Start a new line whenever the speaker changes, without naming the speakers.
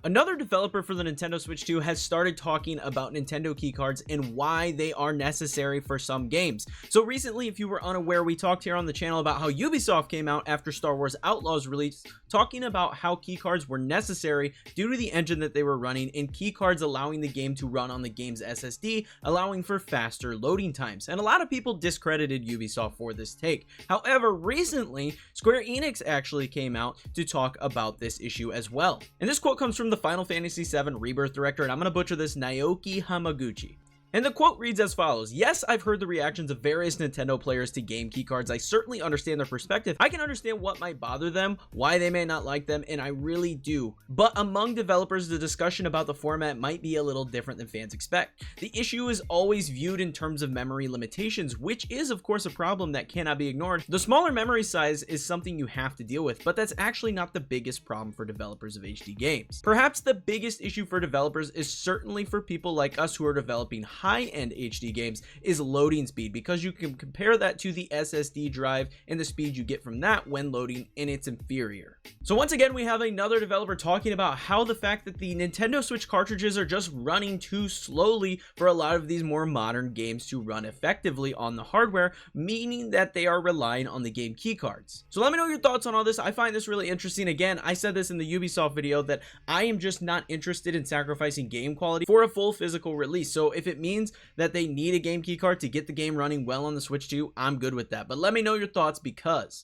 Another developer for the Nintendo Switch 2 has started talking about Nintendo keycards and why they are necessary for some games. So recently, if you were unaware, we talked here on the channel about how Ubisoft came out after Star Wars Outlaws release, talking about how keycards were necessary due to the engine that they were running, and keycards allowing the game to run on the game's SSD, allowing for faster loading times. And a lot of people discredited Ubisoft for this take. However, recently, Square Enix actually came out to talk about this issue as well. And this quote comes from the Final Fantasy VII Rebirth director, and I'm going to butcher this, Naoki Hamaguchi. And the quote reads as follows: "Yes, I've heard the reactions of various Nintendo players to game keycards. I certainly understand their perspective. I can understand what might bother them, why they may not like them, and I really do. But among developers, the discussion about the format might be a little different than fans expect. The issue is always viewed in terms of memory limitations, which is of course a problem that cannot be ignored. The smaller memory size is something you have to deal with, but that's actually not the biggest problem for developers of HD games. Perhaps the biggest issue for developers is certainly for people like us who are developing high-end HD games is loading speed, because you can compare that to the SSD drive and the speed you get from that when loading, and it's inferior." So once again, we have another developer talking about how the fact that the Nintendo Switch cartridges are just running too slowly for a lot of these more modern games to run effectively on the hardware, meaning that they are relying on the game keycards. So let me know your thoughts on all this. I find this really interesting. Again, I said this in the Ubisoft video that I am just not interested in sacrificing game quality for a full physical release. So if it means that they need a game keycard to get the game running well on the Switch 2, I'm good with that. But let me know your thoughts, because